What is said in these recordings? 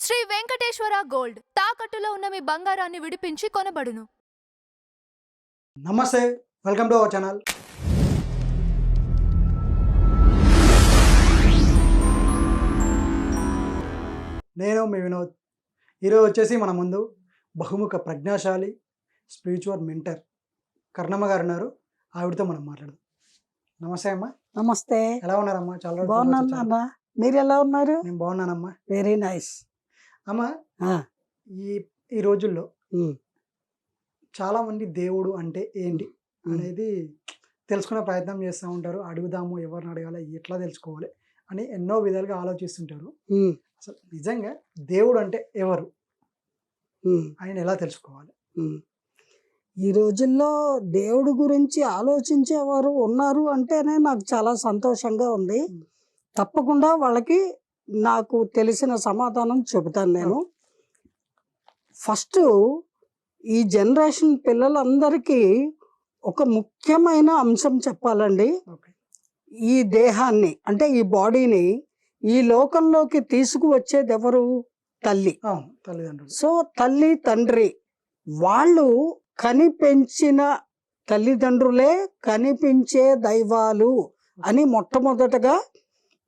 Shri Venkateswara gold తాకట్టులో ఉన్న మీ బంగారాన్ని విడిపించి కొనబడును. నమస్తే, వెల్కమ్ టు అవర్ ఛానల్. నేను మీ వినోద్. ఈరోజు వచ్చేసి మన ముందు బహుముఖ ప్రజ్ఞాశాలి స్పిరిచువల్ మెంటర్ కర్ణమ్మ గారు ఉన్నారు. ఆవిడతో మనం మాట్లాడదాం. నమస్తే అమ్మా. నమస్తే. ఎలా ఉన్నారమ్మా? చాలా రోజులు బాగున్నాను నాన్న, మీరు ఎలా ఉన్నారు? నేను బాగున్నానమ్మా. Very nice. అమ్మా, ఈ రోజుల్లో చాలా మంది దేవుడు అంటే ఏంటి అనేది తెలుసుకునే ప్రయత్నం చేస్తూ ఉంటారు. అడుగుదాము, ఎవరిని అడగాలి, ఎట్లా తెలుసుకోవాలి అని ఎన్నో విధాలుగా ఆలోచిస్తుంటారు. అసలు నిజంగా దేవుడు అంటే ఎవరు, ఆయన ఎలా తెలుసుకోవాలి? ఈ రోజుల్లో దేవుడి గురించి ఆలోచించేవారు ఉన్నారు అంటేనే నాకు చాలా సంతోషంగా ఉంది. తప్పకుండా వాళ్ళకి నాకు తెలిసిన సమాధానం చెబుతాను నేను. ఫస్ట్, ఈ జనరేషన్ పిల్లలందరికీ ఒక ముఖ్యమైన అంశం చెప్పాలండి. ఈ దేహాన్ని అంటే ఈ బాడీని ఈ లోకంలోకి తీసుకువచ్చేది ఎవరు? తల్లి, తల్లిదండ్రులు. సో తల్లి తండ్రి వాళ్ళు కనిపెంచిన తల్లిదండ్రులే కనిపించే దైవాలు అని మొట్టమొదటగా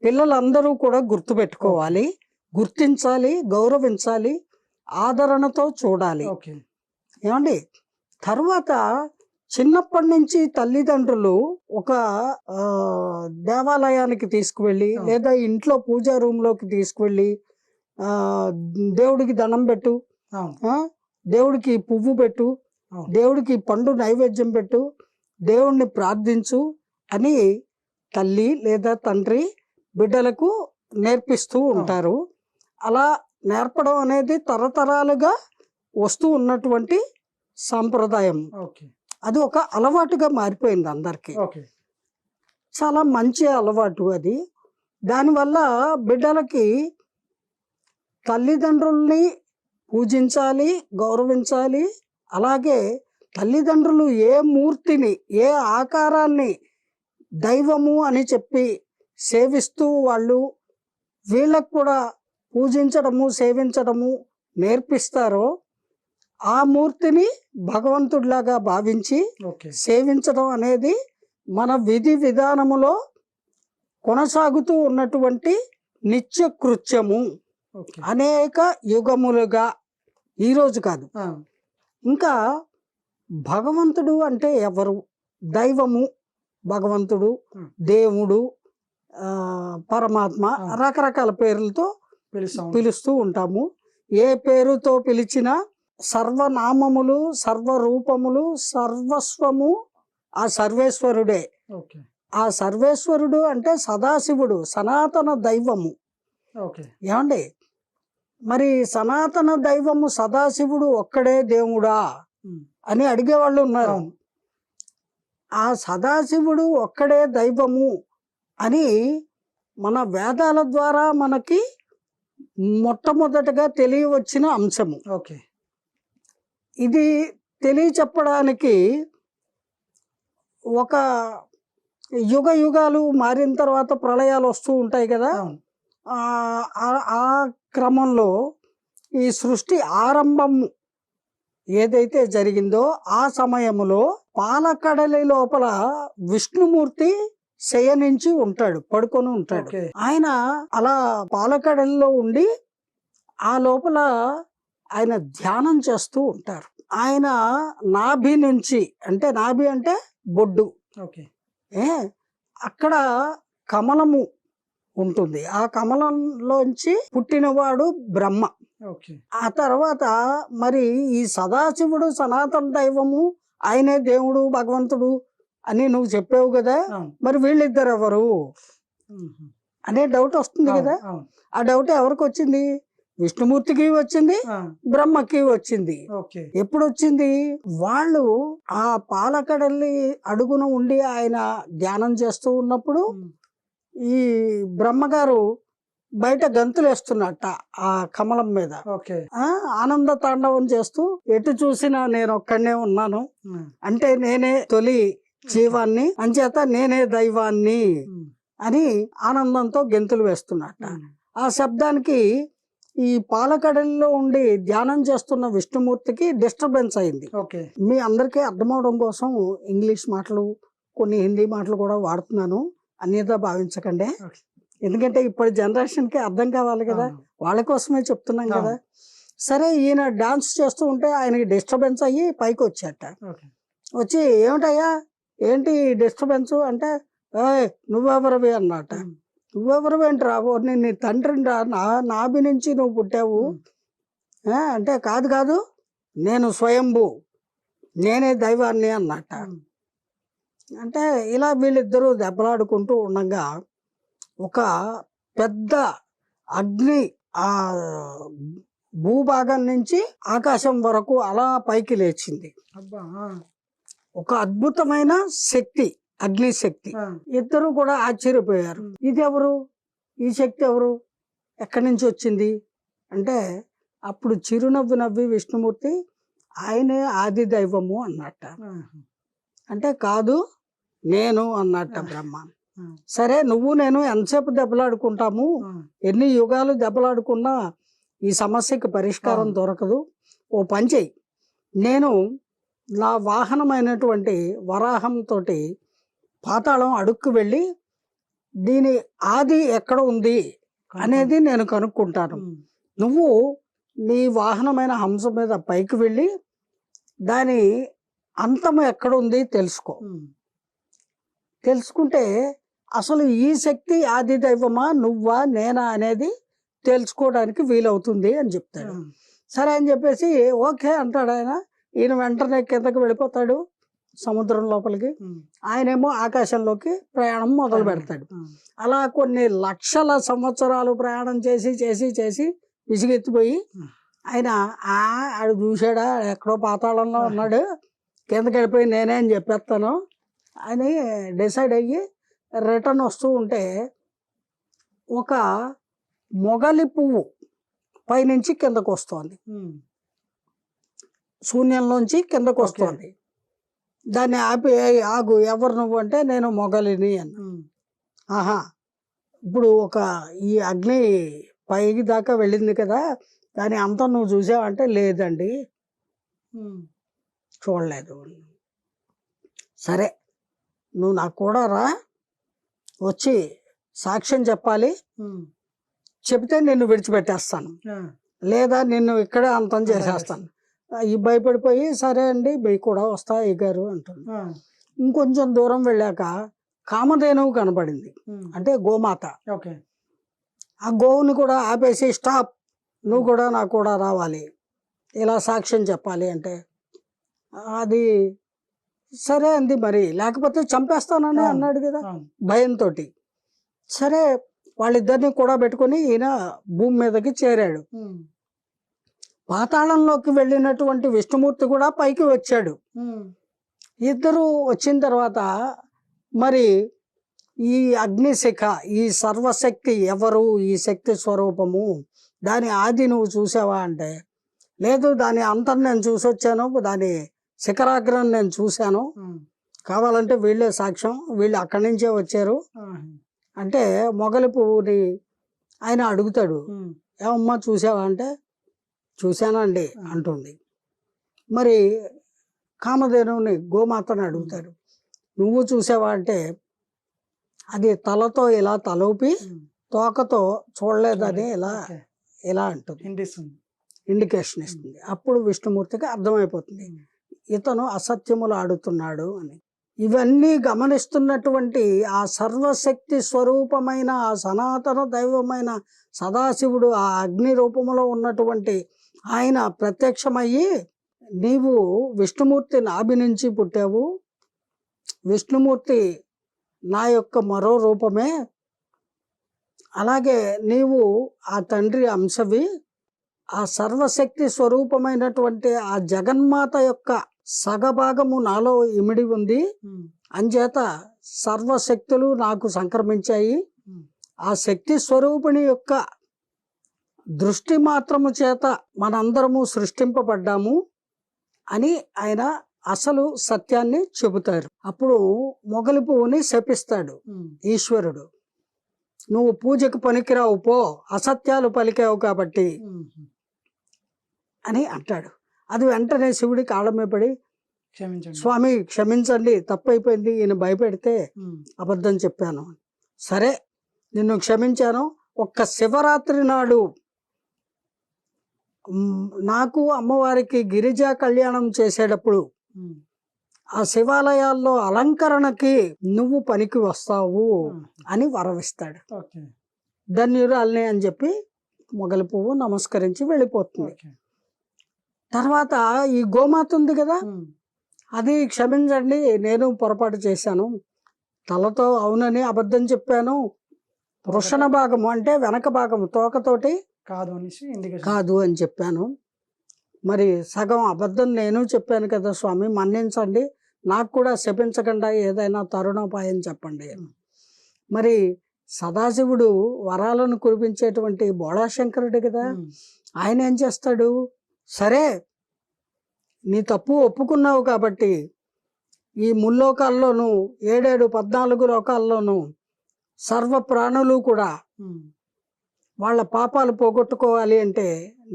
పిల్లలందరూ కూడా గుర్తుపెట్టుకోవాలి, గుర్తించాలి, గౌరవించాలి, ఆదరణతో చూడాలి. ఏమండి? తర్వాత చిన్నప్పటి నుంచి తల్లిదండ్రులు ఒక దేవాలయానికి తీసుకువెళ్ళి లేదా ఇంట్లో పూజా రూమ్లోకి తీసుకువెళ్ళి దేవుడికి దండం పెట్టు, దేవుడికి పువ్వు పెట్టు, దేవుడికి పండు నైవేద్యం పెట్టు, దేవుడిని ప్రార్థించు అని తల్లి లేదా తండ్రి బిడ్డలకు నేర్పిస్తూ ఉంటారు. అలా నేర్పడం అనేది తరతరాలుగా వస్తూ ఉన్నటువంటి సాంప్రదాయం. అది ఒక అలవాటుగా మారిపోయింది అందరికీ. చాలా మంచి అలవాటు అది. దానివల్ల బిడ్డలకి తల్లిదండ్రుల్ని పూజించాలి, గౌరవించాలి. అలాగే తల్లిదండ్రులు ఏ మూర్తిని, ఏ ఆకారాన్ని దైవము అని చెప్పి సేవిస్తూ వాళ్ళు వీళ్ళకు కూడా పూజించడము, సేవించడము నేర్పిస్తారో ఆ మూర్తిని భగవంతుడిలాగా భావించి సేవించడం అనేది మన విధి విధానములో కొనసాగుతూ ఉన్నటువంటి నిత్య కృత్యము. అనేక యుగములుగా, ఈరోజు కాదు. ఇంకా భగవంతుడు అంటే ఎవరు? దైవము, భగవంతుడు, దేవుడు, పరమాత్మ రకరకాల పేర్లతో పిలుస్తూ ఉంటాము. ఏ పేరుతో పిలిచినా సర్వనామములు, సర్వరూపములు, సర్వస్వము ఆ సర్వేశ్వరుడే. ఆ సర్వేశ్వరుడు అంటే సదాశివుడు, సనాతన దైవము. ఏమండి? మరి సనాతన దైవము సదాశివుడు ఒక్కడే దేవుడా అని అడిగేవాళ్ళు ఉన్నారు. ఆ సదాశివుడు ఒక్కడే దైవము అని మన వేదాల ద్వారా మనకి మొట్టమొదటగా తెలియవచ్చిన అంశము. ఇది తెలియచెప్పడానికి ఒక యుగ యుగాలు మారిన తర్వాత ప్రళయాలు వస్తూ ఉంటాయి కదా. ఆ క్రమంలో ఈ సృష్టి ఆరంభం ఏదైతే జరిగిందో ఆ సమయంలో పాలకడలి లోపల విష్ణుమూర్తి శయనించి ఉంటాడు, పడుకొని ఉంటాడు. ఆయన అలా పాలకడలిలో ఉండి ఆ లోపల ఆయన ధ్యానం చేస్తూ ఉంటారు. ఆయన నాభి నుంచి, అంటే నాభి అంటే బొడ్డు, అక్కడ కమలము ఉంటుంది. ఆ కమలంలోంచి పుట్టినవాడు బ్రహ్మ. ఆ తర్వాత మరి ఈ సదాశివుడు సనాతన దైవము, ఆయనే దేవుడు, భగవంతుడు అని నువ్వు చెప్పావు కదా, మరి వీళ్ళిద్దరు ఎవరు అనే డౌట్ వస్తుంది కదా. ఆ డౌట్ ఎవరికి వచ్చింది? విష్ణుమూర్తికి వచ్చింది, బ్రహ్మకి వచ్చింది. ఎప్పుడు వచ్చింది? వాళ్ళు ఆ పాలకడల్లి అడుగున ఉండి ఆయన ధ్యానం చేస్తూ ఉన్నప్పుడు ఈ బ్రహ్మగారు బయట గంతులు వేస్తున్నట్ట ఆ కమలం మీద. ఆనంద తాండవం చేస్తూ ఎటు చూసినా నేను ఒక్కడనే ఉన్నాను, అంటే నేనే తొలి జీవాన్ని, అంచేత నేనే దైవాన్ని అని ఆనందంతో గెంతులు వేస్తున్నట్ట. ఆ శబ్దానికి ఈ పాలకడలిలో ఉండి ధ్యానం చేస్తున్న విష్ణుమూర్తికి డిస్టర్బెన్స్ అయింది. ఓకే. మీ అందరికీ అర్థమవడం కోసం ఇంగ్లీష్ మాటలు, కొన్ని హిందీ మాటలు కూడా వాడుతున్నాను, అన్యథా భావించకండి. ఓకే. ఎందుకంటే ఇప్పటి జనరేషన్కి అర్థం కావాలి కదా, అవును. వాళ్ళ కోసమే చెప్తున్నాం కదా. అవును. సరే, ఈయన డాన్స్ చేస్తూ ఉంటే ఆయనకి డిస్టర్బెన్స్ అయ్యి పైకి వచ్చాట. ఓకే. వచ్చి ఏమిటయ్యా, ఏంటి డిస్టర్బెన్స్ అంటే, ఏయ్ నువ్వెవరివి అన్నట. ఉమ్. నువ్వెవరివి ఏంట్రా, నేను నీ తండ్రిని రా, నాభి నుంచి నువ్వు పుట్టావు. ఉమ్. అంటే కాదు కాదు, నేను స్వయంభూ, నేనే దైవాన్ని అన్నట. ఉమ్. అంటే ఇలా వీళ్ళిద్దరూ దెబ్బలాడుకుంటూ ఉండగా ఒక పెద్ద అగ్ని ఆ భూభాగం నుంచి ఆకాశం వరకు అలా పైకి లేచింది. అబ్బా. ఒక అద్భుతమైన శక్తి, అగ్ని శక్తి. ఇద్దరు కూడా ఆశ్చర్యపోయారు. ఇది ఎవరు, ఈ శక్తి ఎవరు, ఎక్కడి నుంచి వచ్చింది అంటే అప్పుడు చిరునవ్వు నవ్వి విష్ణుమూర్తి ఆయనే ఆది దైవము అన్నట్ట. అంటే కాదు, నేను అన్నట్ట బ్రహ్మ. సరే, నువ్వు నేను ఎంతసేపు దెబ్బలాడుకుంటాము, ఎన్ని యుగాలు దెబ్బలాడుకున్నా ఈ సమస్యకి పరిష్కారం దొరకదు. ఓ పని చెయ్యి, నేను నా వాహనమైనటువంటి వరాహంతో పాతాళం అడుక్కు వెళ్ళి దీని ఆది ఎక్కడ ఉంది అనేది నేను కనుక్కుంటాను. నువ్వు నీ వాహనమైన హంస మీద పైకి వెళ్ళి దాని అంతం ఎక్కడ ఉంది తెలుసుకో. తెలుసుకుంటే అసలు ఈ శక్తి ఆది దైవమా, నువ్వా, నేనా అనేది తెలుసుకోవడానికి వీలవుతుంది అని చెప్తాడు. సరే అని చెప్పేసి ఓకే అంటాడు ఆయన. ఈయన వెంటనే కిందకి వెళ్ళిపోతాడు సముద్రం లోపలికి. ఆయనేమో ఆకాశంలోకి ప్రయాణం మొదలు పెడతాడు. అలా కొన్ని లక్షల సంవత్సరాలు ప్రయాణం చేసి చేసి చేసి విసిగెత్తిపోయి ఆయన ఆడు చూశాడా, ఎక్కడో పాతాళంలో ఉన్నాడు, కిందకి వెళ్ళిపోయి నేనే అని చెప్పేస్తాను అని డిసైడ్ అయ్యి రిటర్న్ వస్తూ ఉంటే ఒక మొగలి పువ్వు పైనుంచి కిందకు వస్తోంది, శూన్యంలోంచి కిందకు వస్తుంది. దాన్ని ఆపి ఆగు, ఎవరు నువ్వు అంటే నేను మొగలిని అని. ఆహా, ఇప్పుడు ఈ అగ్ని పైకి దాకా వెళ్ళింది కదా, దాని అంతా నువ్వు చూసావంటే లేదండి, చూడలేదు. సరే, నువ్వు నాకు కూడా రా, వచ్చి సాక్ష్యం చెప్పాలి, చెప్తే నిన్ను విడిచిపెట్టేస్తాను, లేదా నిన్ను ఇక్కడే అంతం చేసేస్తాను. ఈ భయపడిపోయి సరే అండి మీకు కూడా వస్తా ఎగారు అంటుంది. ఇంకొంచెం దూరం వెళ్ళాక కామధేనువు కనపడింది, అంటే గోమాత. ఆ గోవుని కూడా ఆపేసి స్టాప్, నువ్వు కూడా నాకు కూడా రావాలి, ఇలా సాక్ష్యం చెప్పాలి అంటే అది సరే అంది. మరి లేకపోతే చంపేస్తానని అన్నాడు కదా భయంతో. సరే, వాళ్ళిద్దరిని కూడా పెట్టుకొని ఈయన భూమి మీదకి చేరాడు. పాతాళంలోకి వెళ్ళినటువంటి విష్ణుమూర్తి కూడా పైకి వచ్చాడు. ఇద్దరు వచ్చిన తర్వాత మరి ఈ అగ్నిశిఖ, ఈ సర్వశక్తి ఎవరు, ఈ శక్తి స్వరూపము, దాని ఆది నువ్వు చూసావా అంటే లేదు, దాని అంతం నేను చూసొచ్చాను, దాని శిఖరాగ్రం నేను చూశాను, కావాలంటే వీళ్ళే సాక్ష్యం, వీళ్ళు అక్కడి నుంచే వచ్చారు అంటే మొగలి పువ్వుని ఆయన అడుగుతాడు, ఏమమ్మా చూసావా అంటే చూశానండి అంటుంది. మరి కామధేనువుని గోమాతను అడుగుతాడు, నువ్వు చూసావా అంటే అది తలతో ఇలా తలూపి తోకతో చూడలేదని ఇలా అంటుంది, ఇండికేషన్ ఇస్తుంది. అప్పుడు విష్ణుమూర్తికి అర్థమైపోతుంది ఇతను అసత్యములు ఆడుతున్నాడు అని. ఇవన్నీ గమనిస్తున్నటువంటి ఆ సర్వశక్తి స్వరూపమైన ఆ సనాతన దైవమైన సదాశివుడు ఆ అగ్ని రూపంలో ఉన్నటువంటి ఆయన ప్రత్యక్షమయ్యి, నీవు విష్ణుమూర్తి నాభి నుంచి పుట్టావు, విష్ణుమూర్తి నా యొక్క మరో రూపమే, అలాగే నీవు ఆ తండ్రి అంశవి, ఆ సర్వశక్తి స్వరూపమైనటువంటి ఆ జగన్మాత యొక్క సగభాగము నాలో ఇమిడి ఉంది, అంచేత సర్వశక్తులు నాకు సంక్రమించాయి, ఆ శక్తి స్వరూపిణి యొక్క దృష్టి మాత్రము చేత మనందరము సృష్టింపబడ్డాము అని ఆయన అసలు సత్యాన్ని చెబుతారు. అప్పుడు మొగలి పువ్వుని శపిస్తాడు ఈశ్వరుడు. నువ్వు పూజకు పనికిరావు పో, అసత్యాలు పలికావు కాబట్టి అని అంటాడు. అది వెంటనే శివుడి కాళ్ళ మీద పడి, క్షమించండి. స్వామి క్షమించండి, తప్పైపోయింది, ఈయన భయపెడితే అబద్ధం చెప్పాను, సరే నిన్ను క్షమించాను. ఒక్క శివరాత్రి నాడు నాకు అమ్మవారికి గిరిజా కళ్యాణం చేసేటప్పుడు ఆ శివాలయాల్లో అలంకరణకి నువ్వు పనికి వస్తావు అని వరమిస్తాడు. ఓకే. ధన్యురాల్ని అని చెప్పి మొగలి పువ్వు నమస్కరించి వెళ్ళిపోతుంది. ఓకే. తర్వాత ఈ గోమాత ఉంది కదా, అది క్షమించండి నేను పొరపాటు చేశాను, తలతో అవునని అబద్ధం చెప్పాను, వృషణ భాగము అంటే వెనక భాగము తోకతోటి కాదు అనేసి ఇండికేషన్. కాదు అని చెప్పాను. మరి సగం అబద్ధం నేను చెప్పాను కదా స్వామి, మన్నించండి, నాకు కూడా శపించకుండా ఏదైనా తరుణోపాయం చెప్పండి. మరి సదాశివుడు వరాలను కురిపించేటువంటి బోళాశంకరుడు కదా, ఆయన ఏం చేస్తాడు, సరే నీ తప్పు ఒప్పుకున్నావు కాబట్టి ఈ ముల్లోకాల్లోనూ 7 14 లోకాల్లోనూ సర్వ ప్రాణులు కూడా వాళ్ళ పాపాలు పోగొట్టుకోవాలి అంటే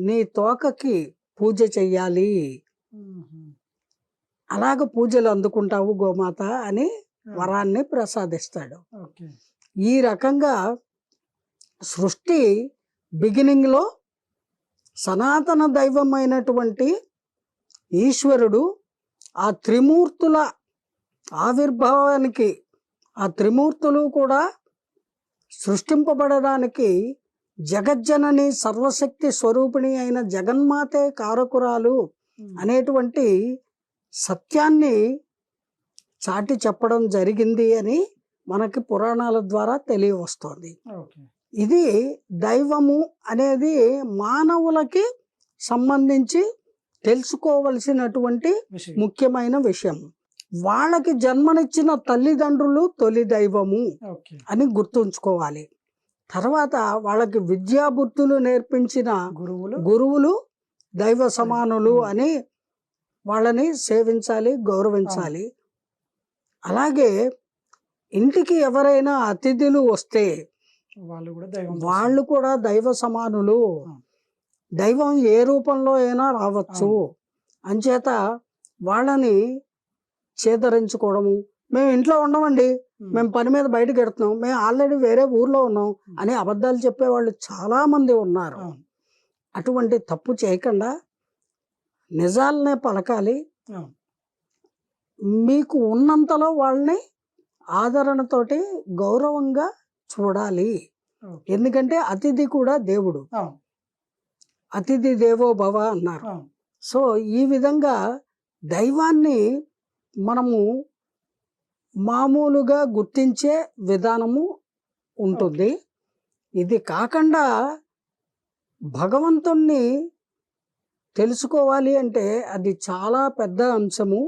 నీ తోకకి పూజ చెయ్యాలి, అలాగ పూజలు అందుకుంటావు గోమాత అని వరాన్ని ప్రసాదిస్తాడు. ఓకే. ఈ రకంగా సృష్టి బిగినింగ్లో సనాతన దైవమైనటువంటి ఈశ్వరుడు ఆ త్రిమూర్తుల ఆవిర్భావానికి, ఆ త్రిమూర్తులు కూడా సృష్టింపబడడానికి జగజ్జనని సర్వశక్తి స్వరూపిణి అయిన జగన్మాతే కారకురాలు అనేటువంటి సత్యాన్ని చాటి చెప్పడం జరిగింది అని మనకి పురాణాల ద్వారా తెలియవస్తోంది. ఓకే. ఇది దైవము అనేది మానవులకి సంబంధించి తెలుసుకోవలసినటువంటి విషయం. ముఖ్యమైన విషయం. వాళ్ళకి జన్మనిచ్చిన తల్లిదండ్రులు తొలి దైవము ఓకే. అని గుర్తుంచుకోవాలి. తర్వాత వాళ్ళకి విద్యాబుద్ధులు నేర్పించిన గురువులు దైవ సమానులు అని వాళ్ళని సేవించాలి, గౌరవించాలి. అలాగే ఇంటికి ఎవరైనా అతిథులు వస్తే వాళ్ళు కూడా దైవ సమానులు, దైవం ఏ రూపంలో అయినా రావచ్చు. అంచేత వాళ్ళని చేదరించుకోవడము, మేము ఇంట్లో ఉండమండి, మేము పని మీద బయటకు వెడుతున్నాం, మేము ఆల్రెడీ వేరే ఊర్లో ఉన్నాం అని అబద్ధాలు చెప్పేవాళ్ళు చాలామంది ఉన్నారు. అటువంటి తప్పు చేయకుండా నిజాలనే పలకాలి. మీకు ఉన్నంతలో వాళ్ళని ఆదరణతోటి గౌరవంగా చూడాలి. ఎందుకంటే అతిథి కూడా దేవుడు, అతిథి దేవో భవ అన్నారు. సో ఈ విధంగా దైవాన్ని మనము మామూలుగా గుర్తించే విధానము ఉంటుంది. ఇది కాకుండా భగవంతుణ్ణి తెలుసుకోవాలి అంటే అది చాలా పెద్ద అంశము.